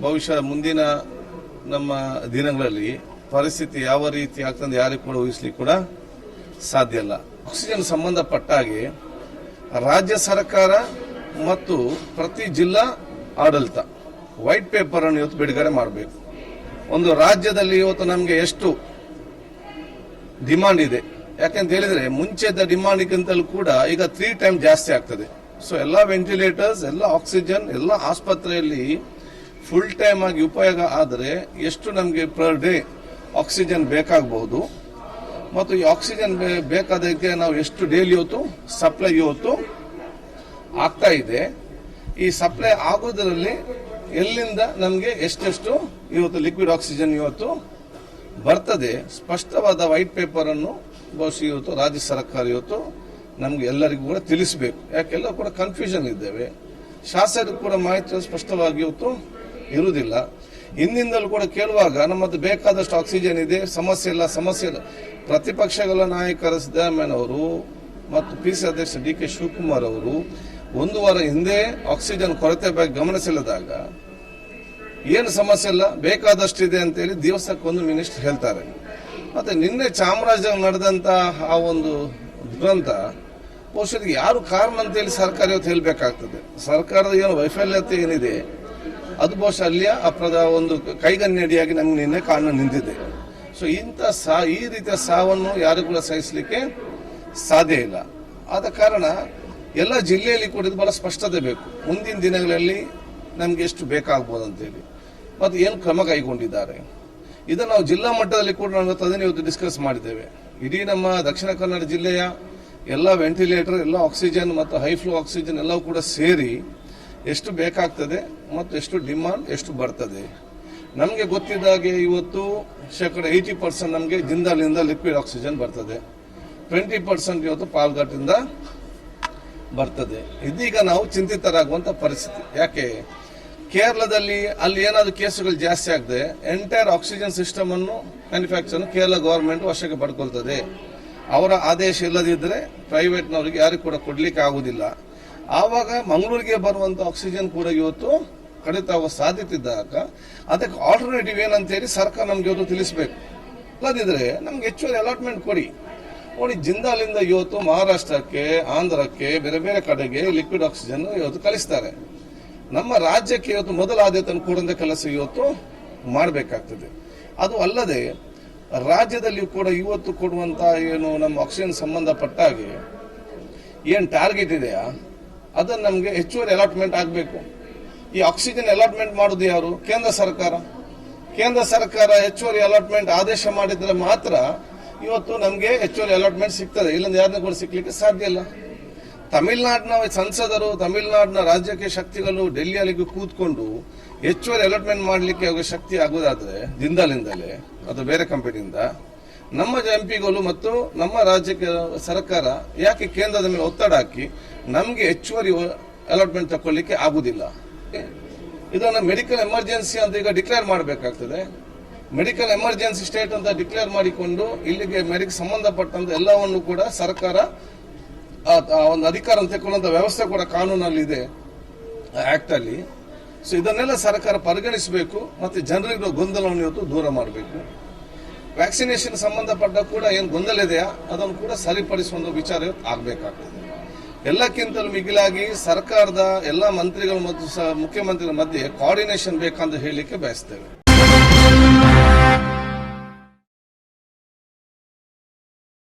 ಬಹುಶಃ ಮುಂದಿನ ನಮ್ಮ ದಿನಗಳಲ್ಲಿ ಪರಿಸ್ಥಿತಿ ಯಾವ ರೀತಿ ಆಗ್ತದೆ ಯಾರಿಗೂ ಕೂಡ ಊಹಿಸಲಿಕ್ಕೆ ಕೂಡ ಸಾಧ್ಯ ಇಲ್ಲ. ಆಕ್ಸಿಜನ್ ಸಂಬಂಧಪಟ್ಟ ಹಾಗೆ ರಾಜ್ಯ ಸರ್ಕಾರ ಮತ್ತು ಪ್ರತಿ ಜಿಲ್ಲಾ ಆಡಳಿತ ವೈಟ್ ಪೇಪರ್ ಅನ್ನು ಇವತ್ತು ಬಿಡುಗಡೆ ಮಾಡಬೇಕು. ಒಂದು ರಾಜ್ಯದಲ್ಲಿ ಇವತ್ತು ನಮಗೆ ಎಷ್ಟು ಡಿಮಾಂಡ್ ಇದೆ, ಯಾಕೆಂತ ಹೇಳಿದ್ರೆ ಮುಂಚೆದ ಡಿಮಾಂಡ್ಗಿಂತಲೂ ಕೂಡ ಈಗ 3 ಟೈಮ್ ಜಾಸ್ತಿ ಆಗ್ತದೆ. ಸೊ ಎಲ್ಲ ವೆಂಟಿಲೇಟರ್ಸ್, ಎಲ್ಲ ಆಕ್ಸಿಜನ್, ಎಲ್ಲ ಆಸ್ಪತ್ರೆಯಲ್ಲಿ ಫುಲ್ ಟೈಮ್ ಆಗಿ ಉಪಯೋಗ ಆದರೆ ಎಷ್ಟು ನಮಗೆ ಪರ್ ಡೇ ಆಕ್ಸಿಜನ್ ಬೇಕಾಗಬಹುದು ಮತ್ತು ಈ ಆಕ್ಸಿಜನ್ ಬೇಕಾದಕ್ಕೆ ನಾವು ಎಷ್ಟು ಡೈಲಿ ಇವತ್ತು ಸಪ್ಲೈ ಇವತ್ತು ಆಗ್ತಾ ಇದೆ. ಈ ಸಪ್ಲೈ ಆಗೋದರಲ್ಲಿ ಎಲ್ಲಿಂದ ನಮಗೆ ಎಷ್ಟೆಷ್ಟು ಇವತ್ತು ಲಿಕ್ವಿಡ್ ಆಕ್ಸಿಜನ್ ಇವತ್ತು ಬರ್ತದೆ, ಸ್ಪಷ್ಟವಾದ ವೈಟ್ ಪೇಪರ್ ಅನ್ನು ಬಹುಶಃ ಇವತ್ತು ರಾಜ್ಯ ಸರ್ಕಾರ ಇವತ್ತು ನಮ್ಗೆ ಎಲ್ಲರಿಗೂ ಕೂಡ ತಿಳಿಸಬೇಕು. ಯಾಕೆಲ್ಲ ಕೂಡ ಕನ್ಫ್ಯೂಷನ್ ಇದ್ದೇವೆ, ಶಾಸಕರು ಕೂಡ ಮಾಹಿತಿ ಸ್ಪಷ್ಟವಾಗಿ ಇವತ್ತು ಇರುವುದಿಲ್ಲ. ಹಿಂದಿಂದಲೂ ಕೂಡ ಕೇಳುವಾಗ ನಮ್ಮದು ಬೇಕಾದಷ್ಟು ಆಕ್ಸಿಜನ್ ಇದೆ, ಸಮಸ್ಯೆ ಇಲ್ಲ. ಪ್ರತಿಪಕ್ಷಗಳ ನಾಯಕರ ಸಿದ್ದರಾಮಯ್ಯನವರು ಮತ್ತು ಪಿಸಿ ಅಧ್ಯಕ್ಷ DK ಶಿವಕುಮಾರ್ ಅವರು 1 ವಾರ ಹಿಂದೆ ಆಕ್ಸಿಜನ್ ಕೊರತೆ ಬಗ್ಗೆ ಗಮನಿಸಿಲ್ಲದಾಗ ಏನು ಸಮಸ್ಯೆ ಇಲ್ಲ, ಬೇಕಾದಷ್ಟಿದೆ ಅಂತೇಳಿ ದಿವಸಕ್ಕೊಂದು ಮಿನಿಸ್ಟರ್ ಹೇಳ್ತಾರೆ. ಮತ್ತೆ ನಿನ್ನೆ ಚಾಮರಾಜನಗರ ನಡೆದಂತ ಆ ಒಂದು ದುರಂತ ಬಹುಶಃ ಯಾರು ಕಾರಣ ಅಂತೇಳಿ ಸರ್ಕಾರ ಇವತ್ತು ಹೇಳಬೇಕಾಗ್ತದೆ. ಸರ್ಕಾರದ ಏನು ವೈಫಲ್ಯತೆ ಏನಿದೆ ಅದು ಬಹುಶಃ ಅಲ್ಲಿಯ ಒಂದು ಕೈಗನ್ನಡಿಯಾಗಿ ನಮ್ಗೆ ನಿನ್ನೆ ಕಾರಣ ನಿಂತಿದೆ. ಸೊ ಈ ರೀತಿಯ ಸಾವನ್ನು ಯಾರು ಕೂಡ ಸಹಿಸಲಿಕ್ಕೆ ಸಾಧ್ಯ ಇಲ್ಲ. ಆದ ಕಾರಣ ಎಲ್ಲ ಜಿಲ್ಲೆಯಲ್ಲಿ ಕೂಡ ಇದು ಬಹಳ ಸ್ಪಷ್ಟತೆ ಬೇಕು. ಮುಂದಿನ ದಿನಗಳಲ್ಲಿ ನಮ್ಗೆ ಎಷ್ಟು ಬೇಕಾಗ್ಬೋದು ಅಂತೇಳಿ ಮತ್ತು ಏನು ಕ್ರಮ ಕೈಗೊಂಡಿದ್ದಾರೆ ಇದನ್ನು ನಾವು ಜಿಲ್ಲಾ ಮಟ್ಟದಲ್ಲಿ ಕೂಡ ನಾವು ಅದನ್ನು ಇವತ್ತು ಡಿಸ್ಕಸ್ ಮಾಡಿದ್ದೇವೆ. ಇಡೀ ನಮ್ಮ ದಕ್ಷಿಣ ಕನ್ನಡ ಜಿಲ್ಲೆಯ ಎಲ್ಲ ವೆಂಟಿಲೇಟರ್, ಎಲ್ಲ ಆಕ್ಸಿಜನ್ ಮತ್ತು ಹೈ ಫ್ಲೋ ಆಕ್ಸಿಜನ್ ಎಲ್ಲವೂ ಕೂಡ ಸೇರಿ ಎಷ್ಟು ಬೇಕಾಗ್ತದೆ ಮತ್ತು ಎಷ್ಟು ಡಿಮಾಂಡ್ ಎಷ್ಟು ಬರ್ತದೆ. ನಮಗೆ ಗೊತ್ತಿದ್ದಾಗೆ ಇವತ್ತು 80% ನಮಗೆ ಜಿಂದಾಲ್ನಿಂದ ಲಿಕ್ವಿಡ್ ಆಕ್ಸಿಜನ್ ಬರ್ತದೆ, 20% ಇವತ್ತು ಪಾಲ್ಘಾಟಿಂದ ಬರ್ತದೆ. ಇದೀಗ ನಾವು ಚಿಂತಿತರಾಗುವಂತ ಪರಿಸ್ಥಿತಿ. ಯಾಕೆ ಕೇರಳದಲ್ಲಿ ಅಲ್ಲಿ ಏನಾದರೂ ಕೇಸುಗಳು ಜಾಸ್ತಿ ಆಗದೆ ಎಂಟೈರ್ ಆಕ್ಸಿಜನ್ ಸಿಸ್ಟಮ್ ಅನ್ನು ಮ್ಯಾನುಫ್ಯಾಕ್ಚರ್ ಕೇರಳ ಗವರ್ಮೆಂಟ್ ವಶಕ್ಕೆ ಪಡ್ಕೊಳ್ತದೆ. ಅವರ ಆದೇಶ ಇಲ್ಲದಿದ್ದರೆ ಪ್ರೈವೇಟ್ನವರಿಗೆ ಯಾರಿಗೂ ಕೂಡ ಕೊಡ್ಲಿಕ್ಕೆ ಆಗುದಿಲ್ಲ. ಆವಾಗ ಮಂಗಳೂರಿಗೆ ಬರುವಂತ ಆಕ್ಸಿಜನ್ ಕೂಡ ಇವತ್ತು ಕಡಿತ ಆಗುವ ಸಾಧ್ಯತೆ ಇದ್ದಾಗ ಅದಕ್ಕೆ ಆಲ್ಟರ್ನೇಟಿವ್ ಏನಂತೇಳಿ ಸರ್ಕಾರ ನಮ್ಗೆ ಇವತ್ತು ತಿಳಿಸಬೇಕು. ಅಲ್ಲದಿದ್ರೆ ನಮ್ಗೆ ಹೆಚ್ಚುವರಿ ಅಲಾಟ್ಮೆಂಟ್ ಕೊಡಿ. ನೋಡಿ, ಜಿಂದಾಲಿಂದ ಇವತ್ತು ಮಹಾರಾಷ್ಟ್ರಕ್ಕೆ, ಆಂಧ್ರಕ್ಕೆ, ಬೇರೆ ಬೇರೆ ಕಡೆಗೆ ಲಿಕ್ವಿಡ್ ಆಕ್ಸಿಜನ್ ಇವತ್ತು ಕಳಿಸ್ತಾರೆ. ನಮ್ಮ ರಾಜ್ಯಕ್ಕೆ ಇವತ್ತು ಮೊದಲ ಆದ್ಯತೆಯನ್ನು ಕೊಡುವಂತ ಕೆಲಸ ಇವತ್ತು ಮಾಡಬೇಕಾಗ್ತದೆ. ಅದು ಅಲ್ಲದೆ ರಾಜ್ಯದಲ್ಲಿ ಕೂಡ ಇವತ್ತು ಕೊಡುವಂತ ಏನು ನಮ್ಮ ಆಕ್ಸಿಜನ್ ಸಂಬಂಧಪಟ್ಟ ಹಾಗೆ ಏನು ಟಾರ್ಗೆಟ್ ಇದೆಯಾ ಅದನ್ನು ನಮಗೆ ಹೆಚ್ಚುವರಿ ಅಲಾಟ್ಮೆಂಟ್ ಆಗಬೇಕು. ಈ ಆಕ್ಸಿಜನ್ ಅಲಾಟ್ಮೆಂಟ್ ಮಾಡೋದು ಯಾರು? ಕೇಂದ್ರ ಸರ್ಕಾರ. ಕೇಂದ್ರ ಸರ್ಕಾರ ಹೆಚ್ಚುವರಿ ಅಲಾಟ್ಮೆಂಟ್ ಆದೇಶ ಮಾಡಿದ್ರೆ ಮಾತ್ರ ಇವತ್ತು ನಮಗೆ ಹೆಚ್ಚುವರಿ ಅಲಾಟ್ಮೆಂಟ್ ಸಿಗ್ತದೆ, ಇಲ್ಲಂದ್ರೆ ಯಾರನ್ನ ಕೂಡ ಸಿಗ್ಲಿಕ್ಕೆ ಸಾಧ್ಯ ಇಲ್ಲ. ತಮಿಳುನಾಡಿನ ಸಂಸದರು, ತಮಿಳುನಾಡಿನ ರಾಜ್ಯಕ್ಕೆ ಶಕ್ತಿಗಳು ಡೆಲ್ಲಿಯಲ್ಲಿಗೂ ಕೂತ್ಕೊಂಡು ಹೆಚ್ಚುವರಿ ಅಲಾಟ್ಮೆಂಟ್ ಮಾಡಲಿಕ್ಕೆ ಶಕ್ತಿ ಆಗೋದಾದ್ರೆ ಜಿಂದಾಲಿಂದಲೇ ಅದು ಬೇರೆ ಕಂಪನಿಯಿಂದ ನಮ್ಮ ಎಂಪಿಗಳು ಮತ್ತು ನಮ್ಮ ರಾಜ್ಯಕ್ಕೆ ಸರ್ಕಾರ ಯಾಕೆ ಕೇಂದ್ರದ ಮೇಲೆ ಒತ್ತಡ ಹಾಕಿ ನಮಗೆ ಹೆಚ್ಚುವರಿ ಅಲಾಟ್ಮೆಂಟ್ ತಗೊಳ್ಳಿಕ್ಕೆ ಆಗುದಿಲ್ಲ? ಇದನ್ನು ಮೆಡಿಕಲ್ ಎಮರ್ಜೆನ್ಸಿ ಅಂತ ಈಗ ಡಿಕ್ಲೇರ್ ಮಾಡಬೇಕಾಗ್ತದೆ. ಮೆಡಿಕಲ್ ಎಮರ್ಜೆನ್ಸಿ ಸ್ಟೇಟ್ ಅಂತ ಡಿಕ್ಲೇರ್ ಮಾಡಿಕೊಂಡು ಇಲ್ಲಿಗೆ ಮೆಡಿಕಲ್ ಸಂಬಂಧಪಟ್ಟಂತ ಎಲ್ಲವನ್ನು ಕೂಡ ಸರ್ಕಾರ ಒಂದು ಅಧಿಕಾರ ತೆಗೆದುಕೊಳ್ಳುವಂತ ವ್ಯವಸ್ಥೆ ಕೂಡ ಕಾನೂನಲ್ಲಿ ಇದೆ, ಆಕ್ಟ್ ಅಲ್ಲಿ. ಸೊ ಇದನ್ನೆಲ್ಲ ಸರ್ಕಾರ ಪರಿಗಣಿಸಬೇಕು ಮತ್ತು ಜನರಿಗೆ ಗೊಂದಲವನ್ನು ಇವತ್ತು ದೂರ ಮಾಡಬೇಕು. ವ್ಯಾಕ್ಸಿನೇಷನ್ ಸಂಬಂಧಪಟ್ಟ ಕೂಡ ಏನು ಗೊಂದಲ ಇದೆಯಾ ಅದನ್ನು ಕೂಡ ಸರಿಪಡಿಸುವ ವಿಚಾರ ಆಗಬೇಕಾಗ್ತದೆ. ಎಲ್ಲಕ್ಕಿಂತಲೂ ಮಿಗಿಲಾಗಿ ಸರ್ಕಾರದ ಎಲ್ಲ ಮಂತ್ರಿಗಳು ಮತ್ತು ಮುಖ್ಯಮಂತ್ರಿಗಳ ಮಧ್ಯೆ ಕೋಆರ್ಡಿನೇಷನ್ ಬೇಕಂತ ಹೇಳಲಿಕ್ಕೆ ಬಯಸ್ತೇವೆ.